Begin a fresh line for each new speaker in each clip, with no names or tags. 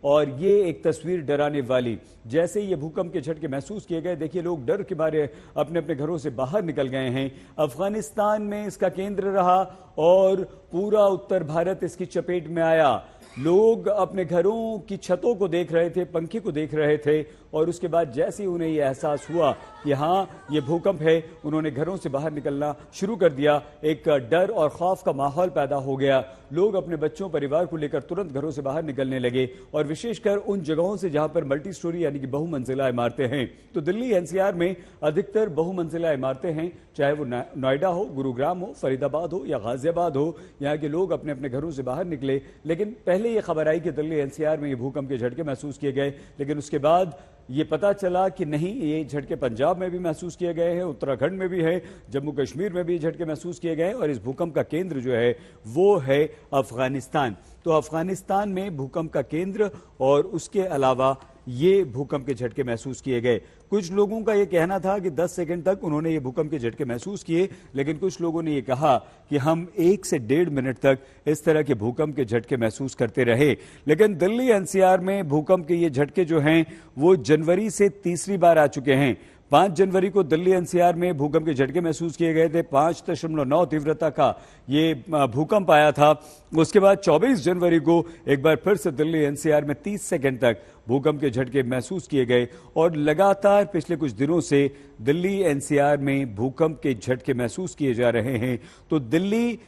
और ये एक तस्वीर डराने वाली। जैसे ये भूकंप के झटके महसूस किए गए, देखिए लोग डर के मारे अपने अपने घरों से बाहर निकल गए हैं। अफगानिस्तान में इसका केंद्र रहा और पूरा उत्तर भारत इसकी चपेट में आया। लोग अपने घरों की छतों को देख रहे थे, पंखे को देख रहे थे, और उसके बाद जैसे ही उन्हें यह एहसास हुआ कि हाँ ये भूकंप है, उन्होंने घरों से बाहर निकलना शुरू कर दिया। एक डर और खौफ का माहौल पैदा हो गया। लोग अपने बच्चों, परिवार को लेकर तुरंत घरों से बाहर निकलने लगे, और विशेषकर उन जगहों से जहां पर मल्टी स्टोरी यानी कि बहुमंजिला इमारतें हैं। तो दिल्ली एनसीआर में अधिकतर बहुमंजिला इमारतें हैं, चाहे वो नोएडा हो, गुरुग्राम हो, फरीदाबाद हो या गाजियाबाद हो। यहाँ के लोग अपने अपने घरों से बाहर निकले, लेकिन पहले ये खबर आई कि दिल्ली एनसीआर में ये भूकंप के झटके महसूस किए गए, लेकिन उसके बाद ये पता चला कि नहीं, ये झटके पंजाब में भी महसूस किए गए हैं, उत्तराखंड में भी है, जम्मू कश्मीर में भी झटके महसूस किए गए, और इस भूकंप का केंद्र जो है वो है अफगानिस्तान। तो अफगानिस्तान में भूकंप का केंद्र और उसके अलावा ये भूकंप के झटके महसूस किए गए। कुछ लोगों का यह कहना था कि 10 सेकंड तक उन्होंने ये भूकंप के झटके महसूस किए, लेकिन कुछ लोगों ने यह कहा कि हम 1 से 1.5 मिनट तक इस तरह के भूकंप के झटके महसूस करते रहे। लेकिन दिल्ली एनसीआर में भूकंप के ये झटके जो हैं वो जनवरी से तीसरी बार आ चुके हैं। 5 जनवरी को दिल्ली एनसीआर में भूकंप के झटके महसूस किए गए थे। 5.9 तीव्रता का ये भूकंप आया था। उसके बाद 24 जनवरी को एक बार फिर से दिल्ली एनसीआर में 30 सेकंड तक भूकंप के झटके महसूस किए गए, और लगातार पिछले कुछ दिनों से दिल्ली एनसीआर में भूकंप के झटके महसूस किए जा रहे हैं। तो दिल्ली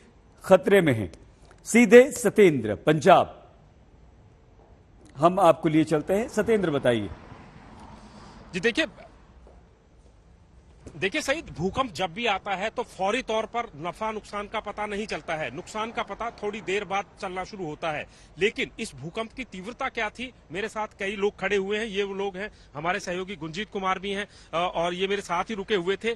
खतरे में है। सीधे सतेंद्र, पंजाब, हम आपको लिए चलते हैं। सतेंद्र बताइए।
जी देखिए सईद, भूकंप जब भी आता है तो फौरी तौर पर नफा नुकसान का पता नहीं चलता है। नुकसान का पता थोड़ी देर बाद चलना शुरू होता है। लेकिन इस भूकंप की तीव्रता क्या थी, मेरे साथ कई लोग खड़े हुए हैं। ये वो लोग हैं, हमारे सहयोगी गुंजीत कुमार भी हैं, और ये मेरे साथ ही रुके हुए थे।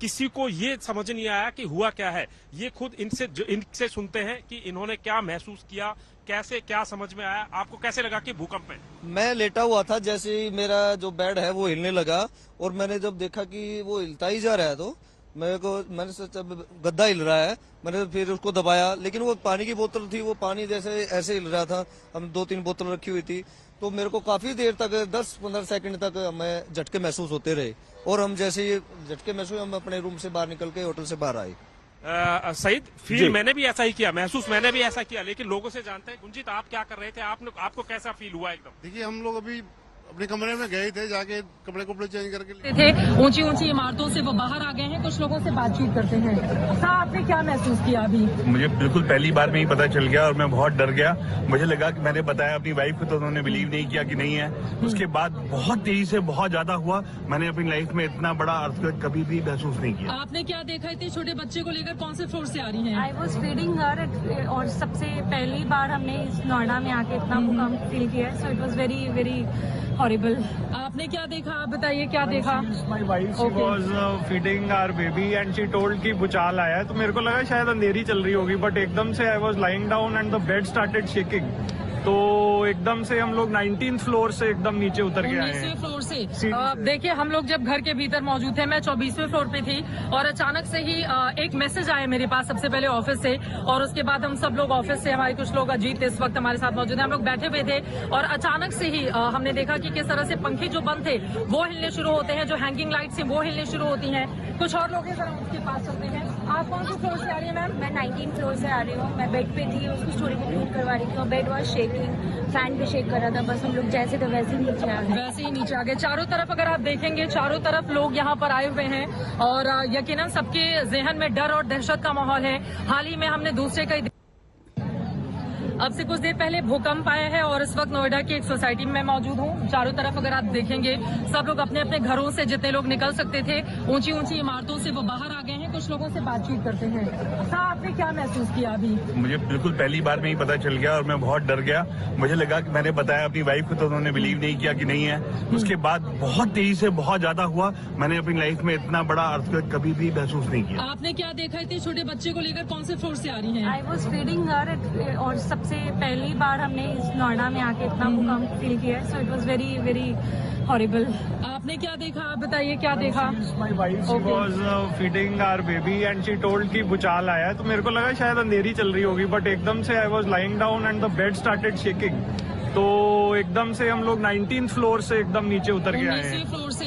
किसी को ये समझ नहीं आया कि हुआ क्या है। ये खुद इनसे सुनते हैं कि इन्होंने क्या महसूस किया, कैसे क्या समझ में आया। आपको कैसे लगा कि भूकंप है?
मैं लेटा हुआ था, जैसे ही मेरा जो बेड है वो हिलने लगा, और मैंने जब देखा कि वो हिलता ही जा रहा है, तो मैंने सोचा गद्दा हिल रहा है, मैंने फिर उसको दबाया, लेकिन वो पानी की बोतल थी, वो पानी जैसे ऐसे हिल रहा था। हम 2-3 बोतल रखी हुई थी, तो मेरे को काफी देर तक 10-15 सेकंड तक हमें झटके महसूस होते रहे, और हम जैसे ये झटके महसूस, हम अपने रूम से बाहर निकल के होटल से बाहर आए।
सईद, फील मैंने भी ऐसा ही किया, महसूस मैंने भी ऐसा किया, लेकिन लोगों से जानते हैं। गुंजीत, आप क्या कर रहे थे? आपको कैसा फील हुआ एकदम?
देखिए, हम लोग अभी अपने कमरे में गए थे, जाके कपड़े चेंज करके
थे। ऊंची ऊंची इमारतों से वो बाहर आ गए हैं। कुछ लोगों से बातचीत करते हैं। हाँ, आपने क्या महसूस किया अभी?
मुझे बिल्कुल पहली बार में ही पता चल गया, और मैं बहुत डर गया। मुझे लगा कि मैंने बताया अपनी वाइफ को, तो उन्होंने बिलीव नहीं किया कि नहीं है। उसके बाद बहुत तेजी से बहुत ज्यादा हुआ। मैंने अपनी लाइफ में इतना बड़ा अर्थक्वेक कभी भी महसूस नहीं किया।
आपने क्या देखा? इतने छोटे बच्चे को लेकर कौन से फ्लोर से आ रही हैं?
आई वॉज फीडिंग हर, और सबसे पहली बार हमने इस नोएडा में आके इतना भूकंप फील किया है। So it was very very horrible.
आपने क्या देखा? आप बताइए क्या देखा?
My wife she was feeding our baby and she told कि भूचाल आया है, तो मेरे को लगा शायद अंधेरी चल रही होगी, बट एकदम से I was lying down and the bed started shaking. तो एकदम से हम लोग 19th फ्लोर से एकदम नीचे उतर के आए हैं।
19वें फ्लोर से। देखिए, हम लोग जब घर के भीतर मौजूद थे, मैं 24वें फ्लोर पे थी, और अचानक से ही एक मैसेज आया मेरे पास, सबसे पहले ऑफिस से, और उसके बाद हम सब लोग ऑफिस से, हमारे कुछ लोग, अजीत इस वक्त हमारे साथ मौजूद है, हम लोग बैठे हुए थे, और अचानक से ही हमने देखा कि किस तरह से पंखे जो बंद थे वो हिलने शुरू होते हैं, जो हैंगिंग लाइट्स हैं वो हिलने शुरू होती हैं। कुछ और लोग हैं, जरा उसके पास चलते हैं। आप कौन से फ्लोर से आ रही है मैम?
मैं 19th फ्लोर से आ रही हूँ। मैं बेड पे थी, उसकी स्टोरी कंप्लीट करवा रही थी, और बेड वॉज शेकिंग, फैन भी शेक कर रहा था। बस हम लोग जैसे थे वैसे ही नीचे आ गए।
वैसे ही नीचे आ गए। चारों तरफ अगर आप देखेंगे, चारों तरफ लोग यहाँ पर आए हुए हैं, और यकीनन सबके ज़हन में डर और दहशत का माहौल है। हाल ही में हमने दूसरे कई अब से कुछ देर पहले भूकंप आया है, और इस वक्त नोएडा की एक सोसाइटी में मौजूद हूँ। चारों तरफ अगर आप देखेंगे, सब लोग अपने अपने घरों से, जितने लोग निकल सकते थे, ऊंची ऊंची इमारतों से वो बाहर आ गए हैं। कुछ लोगों से बातचीत करते हैं। हाँ, आपने क्या महसूस किया अभी?
मुझे बिल्कुल पहली बार में ही पता चल गया, और मैं बहुत डर गया। मुझे लगा कि मैंने बताया अपनी वाइफ को, तो उन्होंने बिलीव नहीं किया कि नहीं है। उसके बाद बहुत तेजी से बहुत ज्यादा हुआ। मैंने अपनी लाइफ में इतना बड़ा अर्थक्वेक कभी भी महसूस नहीं किया।
आपने क्या देखा? इतने छोटे बच्चे को लेकर कौन से फ्लोर से आ रही हैं?
आई वॉज फीडिंग हर, और सबसे पहली बार हमने इस नोएडा में आके इतना भूकंप फील किया है। So it was very very horrible.
आपने क्या देखा? आप बताइए क्या देखा?
My wife she was feeding our baby and she told कि भूचाल आया है, तो मेरे को लगा शायद अंधेरी चल रही होगी, बट एकदम से I was lying down and the bed started shaking. तो एकदम से हम लोग 19th फ्लोर से एकदम नीचे उतर के आए हैं।
19वें फ्लोर से